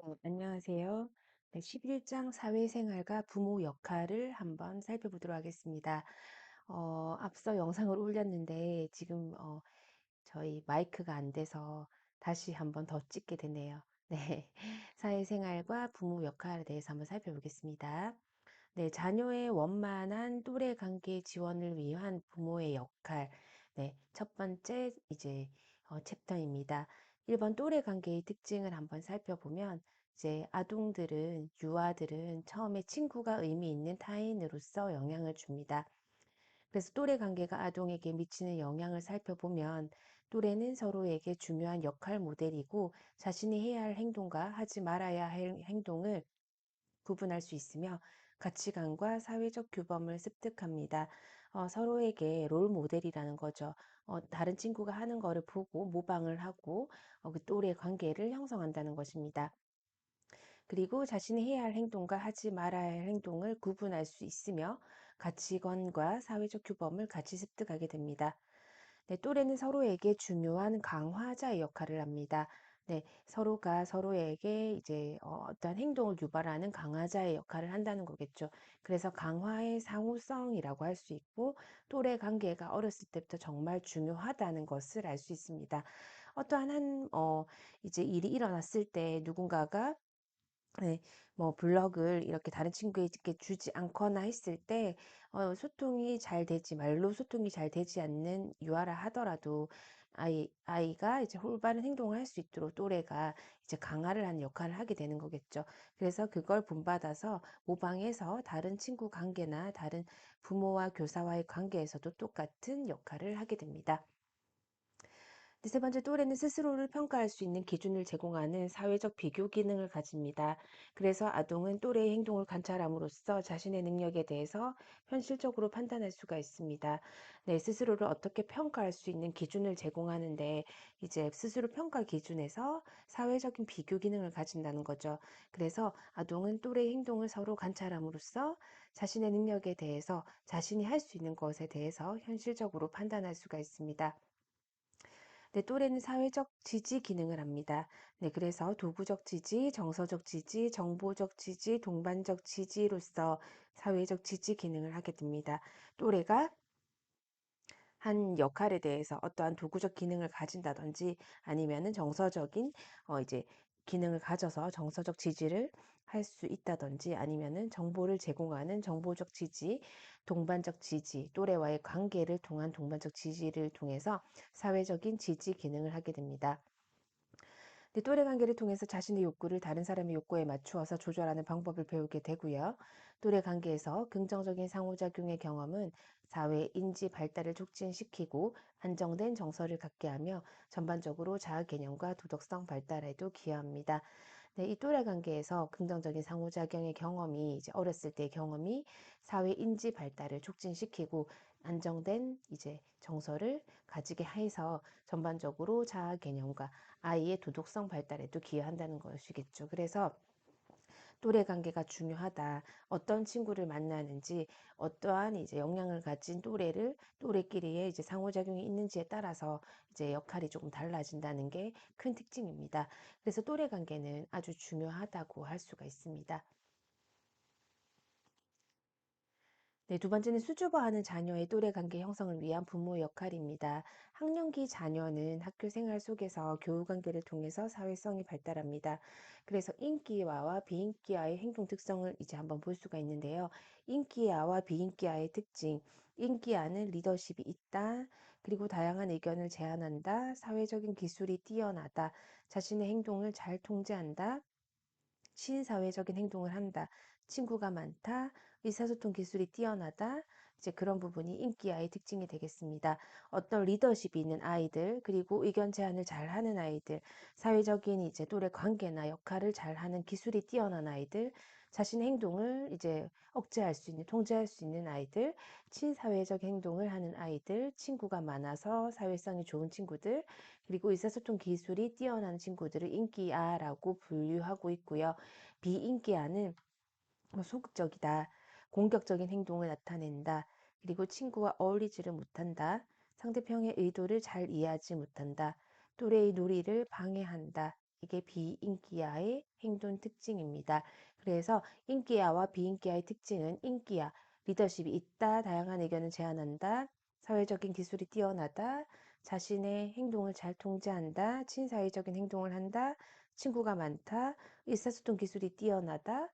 안녕하세요. 네, 11장 사회생활과 부모 역할을 한번 살펴보도록 하겠습니다. 앞서 영상을 올렸는데 지금 저희 마이크가 안 돼서 다시 한번 더 찍게 되네요. 네, 사회생활과 부모 역할에 대해서 한번 살펴보겠습니다. 네, 자녀의 원만한 또래 관계 지원을 위한 부모의 역할. 네, 첫 번째 챕터입니다. 1번 또래 관계의 특징을 한번 살펴보면 이제 아동들은, 유아들은 처음에 친구가 의미 있는 타인으로서 영향을 줍니다. 그래서 또래 관계가 아동에게 미치는 영향을 살펴보면 또래는 서로에게 중요한 역할 모델이고 자신이 해야 할 행동과 하지 말아야 할 행동을 구분할 수 있으며 가치관과 사회적 규범을 습득합니다. 서로에게 롤 모델이라는 거죠. 다른 친구가 하는 거를 보고 모방을 하고 그 또래 관계를 형성한다는 것입니다. 그리고 자신이 해야 할 행동과 하지 말아야 할 행동을 구분할 수 있으며 가치관과 사회적 규범을 같이 습득하게 됩니다. 네, 또래는 서로에게 중요한 강화자의 역할을 합니다. 네, 서로가 서로에게 이제 어떤 행동을 유발하는 강화자의 역할을 한다는 거겠죠. 그래서 강화의 상호성이라고 할 수 있고 또래 관계가 어렸을 때부터 정말 중요하다는 것을 알 수 있습니다. 어떠한 이제 일이 일어났을 때 누군가가 네, 뭐 블럭을 이렇게 다른 친구에게 주지 않거나 했을 때 소통이 잘 되지 말로 소통이 잘 되지 않는 유아라 하더라도 아이가 이제 올바른 행동을 할 수 있도록 또래가 이제 강화를 하는 역할을 하게 되는 거겠죠. 그래서 그걸 본받아서 모방해서 다른 친구 관계나 다른 부모와 교사와의 관계에서도 똑같은 역할을 하게 됩니다. 세 번째, 또래는 스스로를 평가할 수 있는 기준을 제공하는 사회적 비교 기능을 가집니다. 그래서 아동은 또래의 행동을 관찰함으로써 자신의 능력에 대해서 현실적으로 판단할 수가 있습니다. 네, 스스로를 어떻게 평가할 수 있는 기준을 제공하는데 이제 스스로 평가 기준에서 사회적인 비교 기능을 가진다는 거죠. 그래서 아동은 또래의 행동을 서로 관찰함으로써 자신의 능력에 대해서 자신이 할 수 있는 것에 대해서 현실적으로 판단할 수가 있습니다. 네, 또래는 사회적 지지 기능을 합니다. 네, 그래서 도구적 지지, 정서적 지지, 정보적 지지, 동반적 지지로서 사회적 지지 기능을 하게 됩니다. 또래가 한 역할에 대해서 어떠한 도구적 기능을 가진다든지 아니면은 정서적인 이제 기능을 가져서 정서적 지지를 할 수 있다든지 아니면은 정보를 제공하는 정보적 지지, 동반적 지지, 또래와의 관계를 통한 동반적 지지를 통해서 사회적인 지지 기능을 하게 됩니다. 네, 또래 관계를 통해서 자신의 욕구를 다른 사람의 욕구에 맞추어서 조절하는 방법을 배우게 되고요. 또래 관계에서 긍정적인 상호작용의 경험은 사회 인지 발달을 촉진시키고 안정된 정서를 갖게 하며 전반적으로 자아 개념과 도덕성 발달에도 기여합니다. 네, 이 또래 관계에서 긍정적인 상호작용의 경험이 이제 어렸을 때의 경험이 사회 인지 발달을 촉진시키고 안정된 이제 정서를 가지게 해서 전반적으로 자아 개념과 아이의 도덕성 발달에도 기여한다는 것이겠죠. 그래서 또래 관계가 중요하다. 어떤 친구를 만나는지, 어떠한 이제 영향을 가진 또래끼리의 이제 상호작용이 있는지에 따라서 이제 역할이 조금 달라진다는 게 큰 특징입니다. 그래서 또래 관계는 아주 중요하다고 할 수가 있습니다. 네, 두 번째는 수줍어하는 자녀의 또래 관계 형성을 위한 부모의 역할입니다. 학령기 자녀는 학교 생활 속에서 교우 관계를 통해서 사회성이 발달합니다. 그래서 인기아와 비인기아의 행동 특성을 이제 한번 볼 수가 있는데요. 인기아와 비인기아의 특징. 인기아는 리더십이 있다. 그리고 다양한 의견을 제안한다. 사회적인 기술이 뛰어나다. 자신의 행동을 잘 통제한다. 시사회적인 행동을 한다. 친구가 많다. 의사소통 기술이 뛰어나다. 이제 그런 부분이 인기아의 특징이 되겠습니다. 어떤 리더십이 있는 아이들, 그리고 의견 제안을 잘 하는 아이들, 사회적인 이제 또래 관계나 역할을 잘 하는 기술이 뛰어난 아이들, 자신의 행동을 이제 억제할 수 있는, 통제할 수 있는 아이들, 친사회적 행동을 하는 아이들, 친구가 많아서 사회성이 좋은 친구들, 그리고 의사소통 기술이 뛰어난 친구들을 인기아라고 분류하고 있고요. 비인기아는 소극적이다. 공격적인 행동을 나타낸다. 그리고 친구와 어울리지를 못한다. 상대편의 의도를 잘 이해하지 못한다. 또래의 놀이를 방해한다. 이게 비인기야의 행동 특징입니다. 그래서 인기야와 비인기야의 특징은 인기야, 리더십이 있다, 다양한 의견을 제안한다, 사회적인 기술이 뛰어나다, 자신의 행동을 잘 통제한다, 친사회적인 행동을 한다, 친구가 많다, 의사소통 기술이 뛰어나다,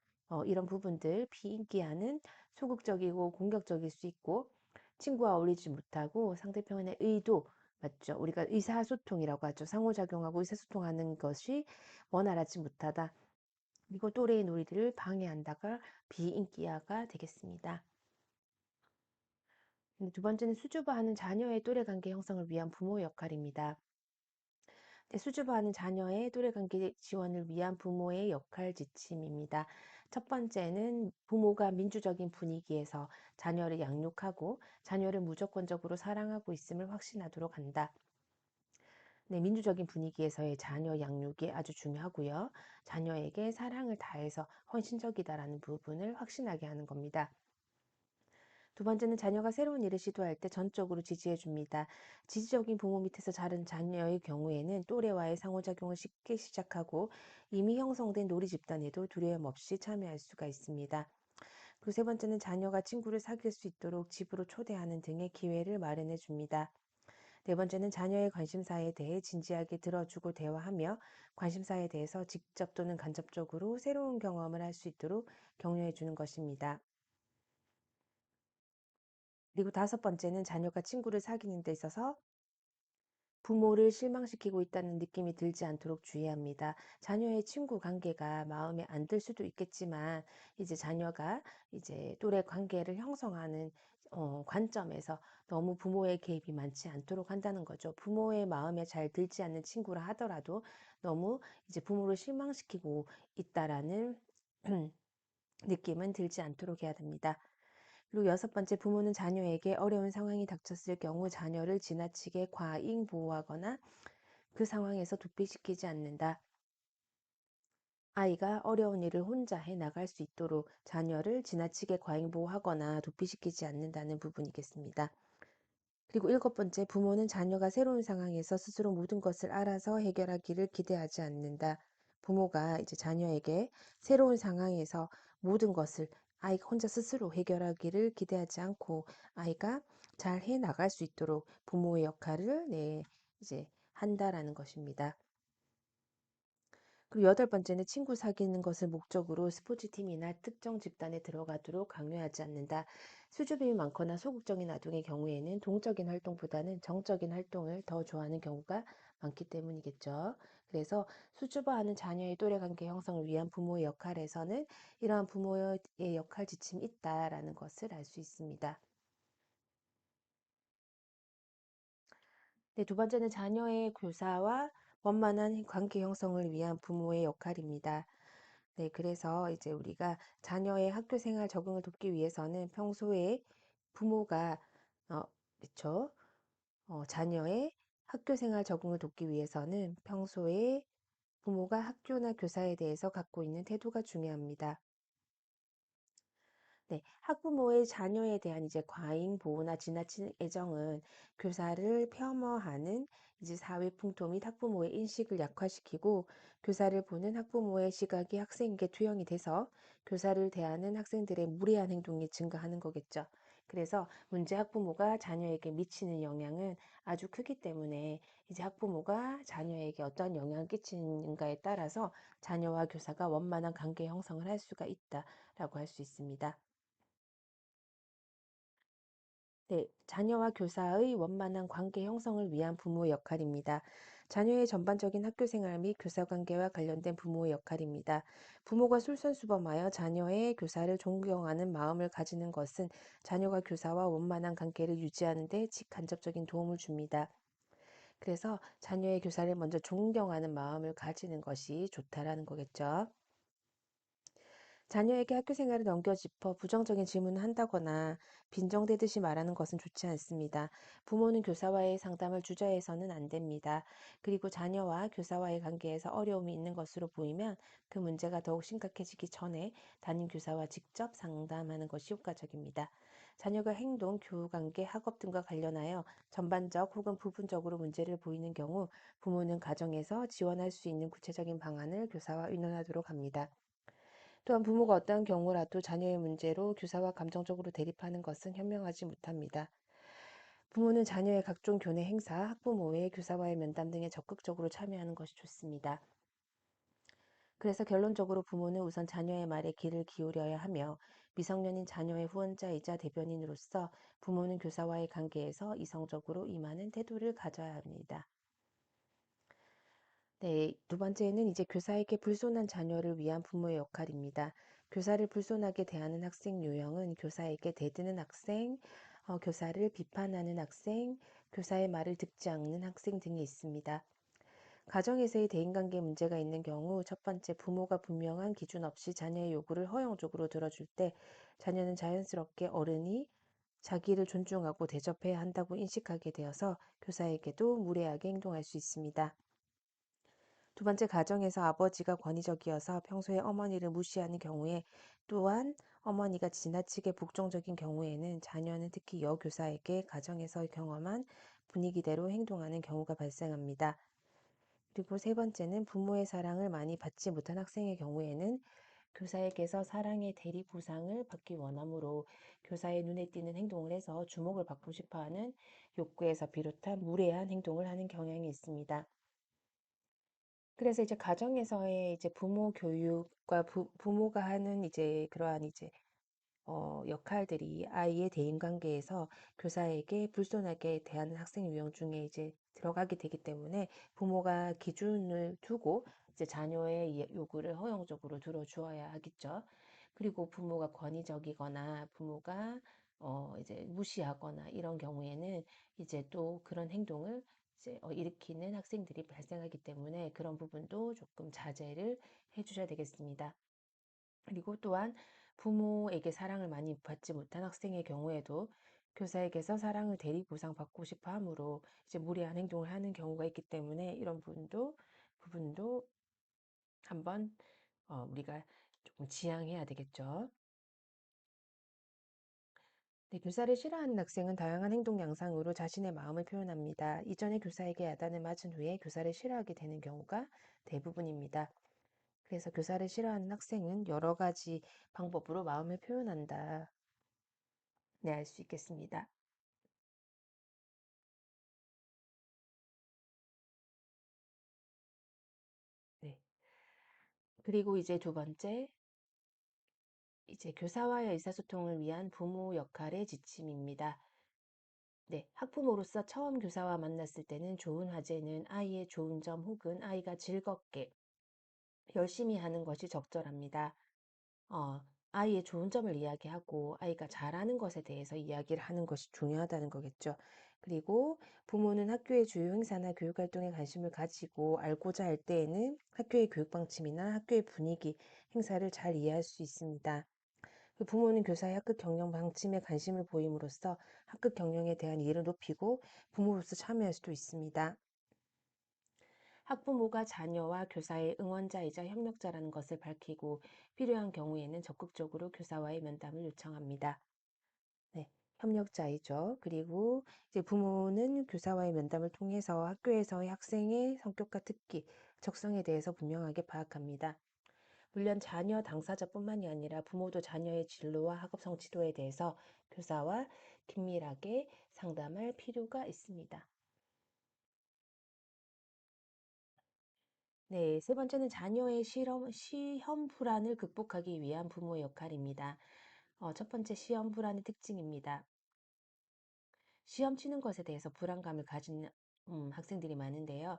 이런 부분들. 비인기야는 소극적이고 공격적일 수 있고 친구와 어울리지 못하고 상대편의 의도, 맞죠? 우리가 의사소통이라고 하죠. 상호작용하고 의사소통하는 것이 원활하지 못하다. 그리고 또래의 놀이를 방해한다가 비인기야가 되겠습니다. 두 번째는 수줍어하는 자녀의 또래 관계 형성을 위한 부모 역할입니다. 수줍어하는 자녀의 또래 관계 지원을 위한 부모의 역할 지침입니다. 첫 번째는 부모가 민주적인 분위기에서 자녀를 양육하고 자녀를 무조건적으로 사랑하고 있음을 확신하도록 한다. 네, 민주적인 분위기에서의 자녀 양육이 아주 중요하고요. 자녀에게 사랑을 다해서 헌신적이다라는 부분을 확신하게 하는 겁니다. 두 번째는 자녀가 새로운 일을 시도할 때 전적으로 지지해 줍니다. 지지적인 부모 밑에서 자른 자녀의 경우에는 또래와의 상호작용을 쉽게 시작하고 이미 형성된 놀이 집단에도 두려움 없이 참여할 수가 있습니다. 그리고 세 번째는 자녀가 친구를 사귈 수 있도록 집으로 초대하는 등의 기회를 마련해 줍니다. 네 번째는 자녀의 관심사에 대해 진지하게 들어주고 대화하며 관심사에 대해서 직접 또는 간접적으로 새로운 경험을 할 수 있도록 격려해 주는 것입니다. 그리고 다섯 번째는 자녀가 친구를 사귀는 데 있어서 부모를 실망시키고 있다는 느낌이 들지 않도록 주의합니다. 자녀의 친구 관계가 마음에 안 들 수도 있겠지만 이제 자녀가 이제 또래 관계를 형성하는 관점에서 너무 부모의 개입이 많지 않도록 한다는 거죠. 부모의 마음에 잘 들지 않는 친구라 하더라도 너무 이제 부모를 실망시키고 있다라는 느낌은 들지 않도록 해야 됩니다. 그리고 여섯 번째, 부모는 자녀에게 어려운 상황이 닥쳤을 경우 자녀를 지나치게 과잉 보호하거나 그 상황에서 도피시키지 않는다. 아이가 어려운 일을 혼자 해 나갈 수 있도록 자녀를 지나치게 과잉 보호하거나 도피시키지 않는다는 부분이겠습니다. 그리고 일곱 번째, 부모는 자녀가 새로운 상황에서 스스로 모든 것을 알아서 해결하기를 기대하지 않는다. 부모가 이제 자녀에게 새로운 상황에서 모든 것을 아이가 혼자 스스로 해결하기를 기대하지 않고 아이가 잘 해 나갈 수 있도록 부모의 역할을 이제 한다라는 것입니다. 그리고 여덟 번째는 친구 사귀는 것을 목적으로 스포츠팀이나 특정 집단에 들어가도록 강요하지 않는다. 수줍음이 많거나 소극적인 아동의 경우에는 동적인 활동보다는 정적인 활동을 더 좋아하는 경우가 많기 때문이겠죠. 그래서 수줍어하는 자녀의 또래관계 형성을 위한 부모의 역할에서는 이러한 부모의 역할 지침이 있다라는 것을 알 수 있습니다. 네, 두 번째는 자녀의 교사와 원만한 관계 형성을 위한 부모의 역할입니다. 네, 그래서 이제 우리가 자녀의 학교 생활 적응을 돕기 위해서는 평소에 부모가 그렇죠. 자녀의 학교 생활 적응을 돕기 위해서는 평소에 부모가 학교나 교사에 대해서 갖고 있는 태도가 중요합니다. 네, 학부모의 자녀에 대한 이제 과잉 보호나 지나친 애정은 교사를 폄하하는 이제 사회 풍토 및 학부모의 인식을 약화시키고 교사를 보는 학부모의 시각이 학생에게 투영이 돼서 교사를 대하는 학생들의 무례한 행동이 증가하는 거겠죠. 그래서 문제 학부모가 자녀에게 미치는 영향은 아주 크기 때문에 이제 학부모가 자녀에게 어떤 영향을 끼치는가에 따라서 자녀와 교사가 원만한 관계 형성을 할 수가 있다라고 할 수 있습니다. 네, 자녀와 교사의 원만한 관계 형성을 위한 부모의 역할입니다. 자녀의 전반적인 학교 생활 및 교사 관계와 관련된 부모의 역할입니다. 부모가 솔선수범하여 자녀의 교사를 존경하는 마음을 가지는 것은 자녀가 교사와 원만한 관계를 유지하는 데 직간접적인 도움을 줍니다. 그래서 자녀의 교사를 먼저 존경하는 마음을 가지는 것이 좋다라는 거겠죠. 자녀에게 학교 생활을 넘겨짚어 부정적인 질문을 한다거나 빈정대듯이 말하는 것은 좋지 않습니다. 부모는 교사와의 상담을 주저해서는 안 됩니다. 그리고 자녀와 교사와의 관계에서 어려움이 있는 것으로 보이면 그 문제가 더욱 심각해지기 전에 담임 교사와 직접 상담하는 것이 효과적입니다. 자녀가 행동, 교우관계, 학업 등과 관련하여 전반적 혹은 부분적으로 문제를 보이는 경우 부모는 가정에서 지원할 수 있는 구체적인 방안을 교사와 의논하도록 합니다. 또한 부모가 어떠한 경우라도 자녀의 문제로 교사와 감정적으로 대립하는 것은 현명하지 못합니다. 부모는 자녀의 각종 교내 행사, 학부모회, 교사와의 면담 등에 적극적으로 참여하는 것이 좋습니다. 그래서 결론적으로 부모는 우선 자녀의 말에 귀를 기울여야 하며 미성년인 자녀의 후원자이자 대변인으로서 부모는 교사와의 관계에서 이성적으로 임하는 태도를 가져야 합니다. 네, 두 번째는 이제 교사에게 불손한 자녀를 위한 부모의 역할입니다. 교사를 불손하게 대하는 학생 유형은 교사에게 대드는 학생, 교사를 비판하는 학생, 교사의 말을 듣지 않는 학생 등이 있습니다. 가정에서의 대인관계 문제가 있는 경우 첫 번째, 부모가 분명한 기준 없이 자녀의 요구를 허용적으로 들어줄 때 자녀는 자연스럽게 어른이 자기를 존중하고 대접해야 한다고 인식하게 되어서 교사에게도 무례하게 행동할 수 있습니다. 두 번째, 가정에서 아버지가 권위적이어서 평소에 어머니를 무시하는 경우에, 또한 어머니가 지나치게 복종적인 경우에는 자녀는 특히 여교사에게 가정에서 경험한 분위기대로 행동하는 경우가 발생합니다. 그리고 세 번째는 부모의 사랑을 많이 받지 못한 학생의 경우에는 교사에게서 사랑의 대리 보상을 받기 원하므로 교사의 눈에 띄는 행동을 해서 주목을 받고 싶어 하는 욕구에서 비롯한 무례한 행동을 하는 경향이 있습니다. 그래서 이제 가정에서의 이제 부모 교육과 부모가 하는 이제 그러한 이제 역할들이 아이의 대인관계에서 교사에게 불손하게 대하는 학생 유형 중에 이제 들어가게 되기 때문에 부모가 기준을 두고 이제 자녀의 요구를 허용적으로 들어주어야 하겠죠. 그리고 부모가 권위적이거나 부모가 이제 무시하거나 이런 경우에는 이제 또 그런 행동을 이제 일으키는 학생들이 발생하기 때문에 그런 부분도 조금 자제를 해주셔야 되겠습니다. 그리고 또한 부모에게 사랑을 많이 받지 못한 학생의 경우에도 교사에게서 사랑을 대리 보상받고 싶어 하므로 이제 무리한 행동을 하는 경우가 있기 때문에 이런 부분도 한번 우리가 조금 지양해야 되겠죠. 네, 교사를 싫어하는 학생은 다양한 행동 양상으로 자신의 마음을 표현합니다. 이전에 교사에게 야단을 맞은 후에 교사를 싫어하게 되는 경우가 대부분입니다. 그래서 교사를 싫어하는 학생은 여러 가지 방법으로 마음을 표현한다. 네, 알 수 있겠습니다. 네. 그리고 이제 두 번째, 이제 교사와의 의사소통을 위한 부모 역할의 지침입니다. 네, 학부모로서 처음 교사와 만났을 때는 좋은 화제는 아이의 좋은 점 혹은 아이가 즐겁게 열심히 하는 것이 적절합니다. 어, 아이의 좋은 점을 이야기하고 아이가 잘하는 것에 대해서 이야기를 하는 것이 중요하다는 거겠죠. 그리고 부모는 학교의 주요 행사나 교육 활동에 관심을 가지고 알고자 할 때에는 학교의 교육 방침이나 학교의 분위기, 행사를 잘 이해할 수 있습니다. 그 부모는 교사의 학급 경영 방침에 관심을 보임으로써 학급 경영에 대한 이해를 높이고 부모로서 참여할 수도 있습니다. 학부모가 자녀와 교사의 응원자이자 협력자라는 것을 밝히고 필요한 경우에는 적극적으로 교사와의 면담을 요청합니다. 네, 협력자이죠. 그리고 이제 부모는 교사와의 면담을 통해서 학교에서의 학생의 성격과 특기, 적성에 대해서 분명하게 파악합니다. 물론 자녀 당사자뿐만이 아니라 부모도 자녀의 진로와 학업 성취도에 대해서 교사와 긴밀하게 상담할 필요가 있습니다. 네, 세 번째는 자녀의 시험 불안을 극복하기 위한 부모의 역할입니다. 첫 번째, 시험 불안의 특징입니다. 시험 치는 것에 대해서 불안감을 가진 학생들이 많은데요.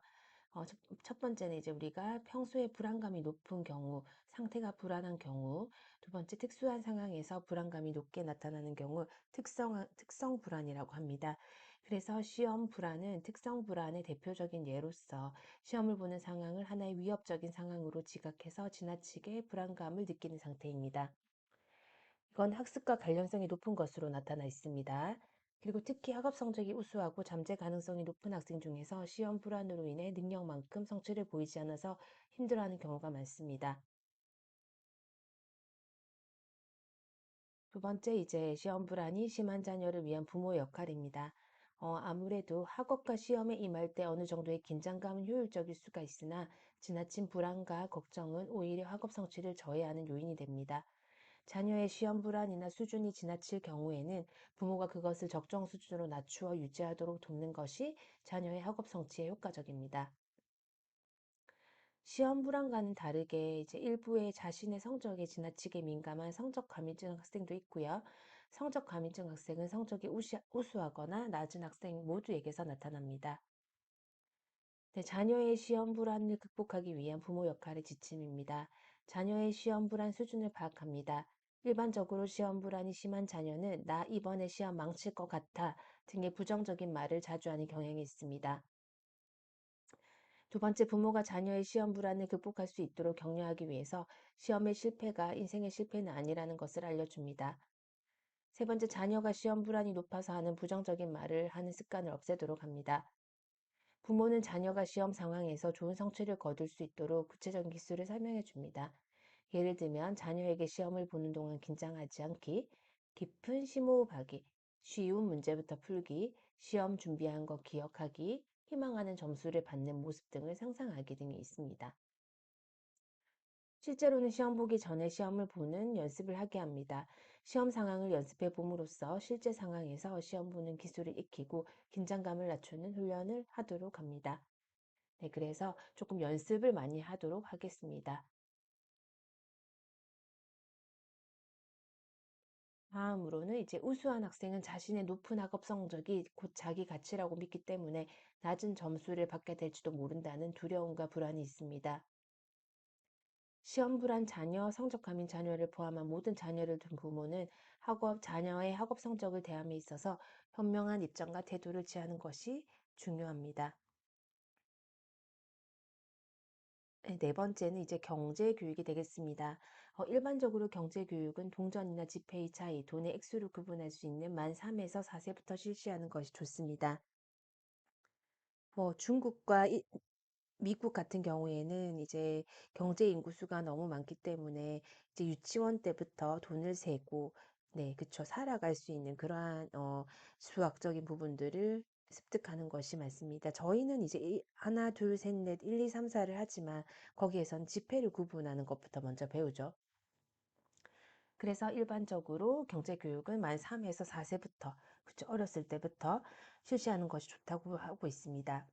첫 번째는 이제 우리가 평소에 불안감이 높은 경우, 상태가 불안한 경우, 두 번째 특수한 상황에서 불안감이 높게 나타나는 경우, 특성 불안이라고 합니다. 그래서 시험 불안은 특성 불안의 대표적인 예로서 시험을 보는 상황을 하나의 위협적인 상황으로 지각해서 지나치게 불안감을 느끼는 상태입니다. 이건 학습과 관련성이 높은 것으로 나타나 있습니다. 그리고 특히 학업 성적이 우수하고 잠재 가능성이 높은 학생 중에서 시험 불안으로 인해 능력만큼 성취를 보이지 않아서 힘들어하는 경우가 많습니다. 두 번째, 이제 시험 불안이 심한 자녀를 위한 부모 역할입니다. 아무래도 학업과 시험에 임할 때 어느 정도의 긴장감은 효율적일 수가 있으나 지나친 불안과 걱정은 오히려 학업 성취를 저해하는 요인이 됩니다. 자녀의 시험 불안이나 수준이 지나칠 경우에는 부모가 그것을 적정 수준으로 낮추어 유지하도록 돕는 것이 자녀의 학업 성취에 효과적입니다. 시험 불안과는 다르게 이제 일부의 자신의 성적에 지나치게 민감한 성적 과민증 학생도 있고요. 성적 과민증 학생은 성적이 우수하거나 낮은 학생 모두에게서 나타납니다. 네, 자녀의 시험 불안을 극복하기 위한 부모 역할의 지침입니다. 자녀의 시험 불안 수준을 파악합니다. 일반적으로 시험 불안이 심한 자녀는 나 이번에 시험 망칠 것 같아 등의 부정적인 말을 자주 하는 경향이 있습니다. 두 번째, 부모가 자녀의 시험 불안을 극복할 수 있도록 격려하기 위해서 시험의 실패가 인생의 실패는 아니라는 것을 알려줍니다. 세 번째, 자녀가 시험 불안이 높아서 하는 부정적인 말을 하는 습관을 없애도록 합니다. 부모는 자녀가 시험 상황에서 좋은 성취를 거둘 수 있도록 구체적인 기술을 설명해 줍니다. 예를 들면 자녀에게 시험을 보는 동안 긴장하지 않기, 깊은 심호흡하기, 쉬운 문제부터 풀기, 시험 준비한 거 기억하기, 희망하는 점수를 받는 모습 등을 상상하기 등이 있습니다. 실제로는 시험 보기 전에 시험을 보는 연습을 하게 합니다. 시험 상황을 연습해 봄으로써 실제 상황에서 시험 보는 기술을 익히고 긴장감을 낮추는 훈련을 하도록 합니다. 네, 그래서 조금 연습을 많이 하도록 하겠습니다. 다음으로는 이제 우수한 학생은 자신의 높은 학업 성적이 곧 자기 가치라고 믿기 때문에 낮은 점수를 받게 될지도 모른다는 두려움과 불안이 있습니다. 시험 불안 자녀, 성적 과민 자녀를 포함한 모든 자녀를 둔 부모는 자녀의 학업 성적을 대함에 있어서 현명한 입장과 태도를 취하는 것이 중요합니다. 네, 네 번째는 이제 경제 교육이 되겠습니다. 일반적으로 경제 교육은 동전이나 지폐의 차이, 돈의 액수를 구분할 수 있는 만 3에서 4세부터 실시하는 것이 좋습니다. 중국과 미국 같은 경우에는 이제 경제 인구수가 너무 많기 때문에 이제 유치원 때부터 돈을 세고, 네, 그쵸. 살아갈 수 있는 그러한 수학적인 부분들을 습득하는 것이 맞습니다. 저희는 이제 하나, 둘, 셋, 넷, 1, 2, 3, 4를 하지만 거기에선 지폐를 구분하는 것부터 먼저 배우죠. 그래서 일반적으로 경제 교육은 만 3에서 4세부터, 그쵸. 어렸을 때부터 실시하는 것이 좋다고 하고 있습니다.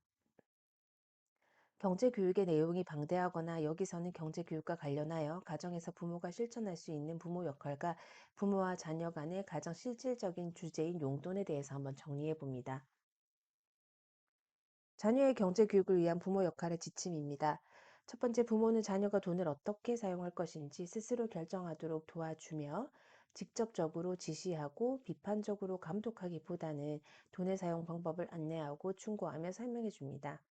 경제 교육의 내용이 방대하거나 여기서는 경제 교육과 관련하여 가정에서 부모가 실천할 수 있는 부모 역할과 부모와 자녀 간의 가장 실질적인 주제인 용돈에 대해서 한번 정리해 봅니다. 자녀의 경제 교육을 위한 부모 역할의 지침입니다. 첫 번째, 부모는 자녀가 돈을 어떻게 사용할 것인지 스스로 결정하도록 도와주며 직접적으로 지시하고 비판적으로 감독하기보다는 돈의 사용 방법을 안내하고 충고하며 설명해 줍니다.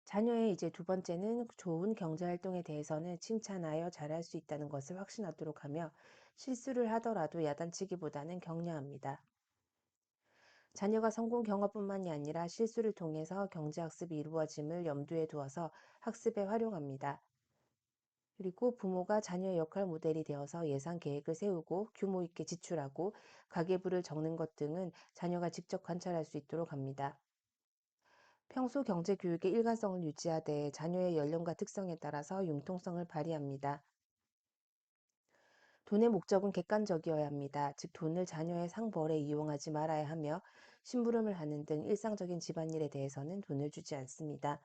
자녀의 이제 두 번째는 좋은 경제 활동에 대해서는 칭찬하여 잘할 수 있다는 것을 확신하도록 하며 실수를 하더라도 야단치기보다는 격려합니다. 자녀가 성공 경험뿐만이 아니라 실수를 통해서 경제학습이 이루어짐을 염두에 두어서 학습에 활용합니다. 그리고 부모가 자녀의 역할 모델이 되어서 예산 계획을 세우고 규모 있게 지출하고 가계부를 적는 것 등은 자녀가 직접 관찰할 수 있도록 합니다. 평소 경제 교육의 일관성을 유지하되 자녀의 연령과 특성에 따라서 융통성을 발휘합니다. 돈의 목적은 객관적이어야 합니다. 즉, 돈을 자녀의 상벌에 이용하지 말아야 하며 심부름을 하는 등 일상적인 집안일에 대해서는 돈을 주지 않습니다.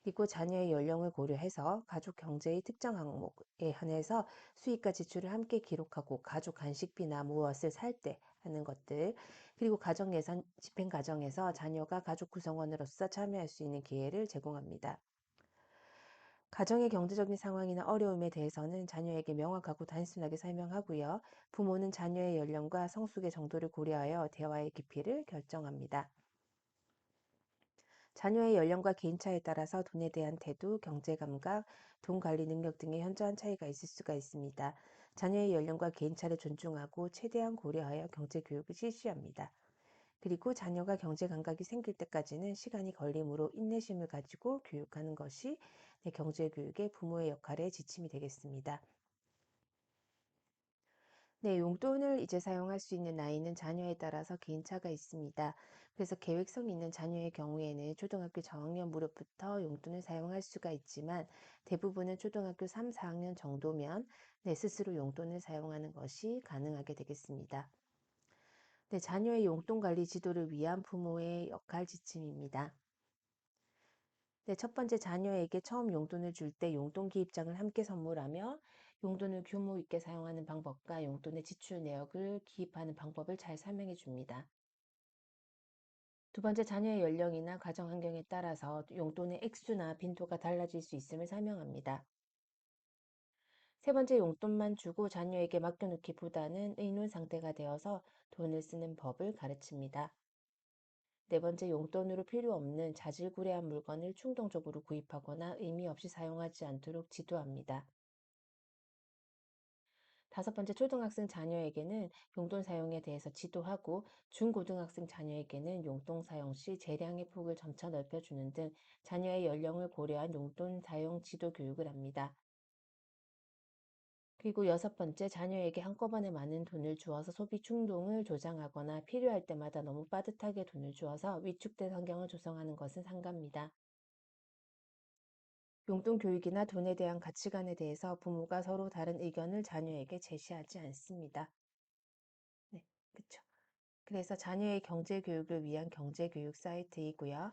그리고 자녀의 연령을 고려해서 가족 경제의 특정 항목에 한해서 수입과 지출을 함께 기록하고 가족 간식비나 무엇을 살 때 하는 것들, 그리고 가정 예산 집행 과정에서 자녀가 가족 구성원으로서 참여할 수 있는 기회를 제공합니다. 가정의 경제적인 상황이나 어려움에 대해서는 자녀에게 명확하고 단순하게 설명하고요. 부모는 자녀의 연령과 성숙의 정도를 고려하여 대화의 깊이를 결정합니다. 자녀의 연령과 개인차에 따라서 돈에 대한 태도, 경제 감각, 돈 관리 능력 등의 현저한 차이가 있을 수가 있습니다. 자녀의 연령과 개인차를 존중하고 최대한 고려하여 경제 교육을 실시합니다. 그리고 자녀가 경제 감각이 생길 때까지는 시간이 걸리므로 인내심을 가지고 교육하는 것이 경제 교육의 부모의 역할의 지침이 되겠습니다. 네, 용돈을 이제 사용할 수 있는 나이는 자녀에 따라서 개인차가 있습니다. 그래서 계획성 있는 자녀의 경우에는 초등학교 저학년 무렵부터 용돈을 사용할 수가 있지만 대부분은 초등학교 3, 4학년 정도면 내 스스로 용돈을 사용하는 것이 가능하게 되겠습니다. 네, 자녀의 용돈 관리 지도를 위한 부모의 역할 지침입니다. 네, 첫 번째 자녀에게 처음 용돈을 줄 때 용돈 기입장을 함께 선물하며 용돈을 규모 있게 사용하는 방법과 용돈의 지출 내역을 기입하는 방법을 잘 설명해 줍니다. 두 번째 자녀의 연령이나 가정 환경에 따라서 용돈의 액수나 빈도가 달라질 수 있음을 설명합니다. 세 번째 용돈만 주고 자녀에게 맡겨놓기보다는 의논 상태가 되어서 돈을 쓰는 법을 가르칩니다. 네 번째 용돈으로 필요 없는 자질구레한 물건을 충동적으로 구입하거나 의미 없이 사용하지 않도록 지도합니다. 다섯 번째 초등학생 자녀에게는 용돈 사용에 대해서 지도하고 중고등학생 자녀에게는 용돈 사용 시 재량의 폭을 점차 넓혀주는 등 자녀의 연령을 고려한 용돈 사용 지도 교육을 합니다. 그리고 여섯 번째 자녀에게 한꺼번에 많은 돈을 주어서 소비 충동을 조장하거나 필요할 때마다 너무 빠듯하게 돈을 주어서 위축된 환경을 조성하는 것은 삼가입니다. 용돈 교육이나 돈에 대한 가치관에 대해서 부모가 서로 다른 의견을 자녀에게 제시하지 않습니다. 네, 그쵸. 그래서 자녀의 경제 교육을 위한 경제 교육 사이트이고요.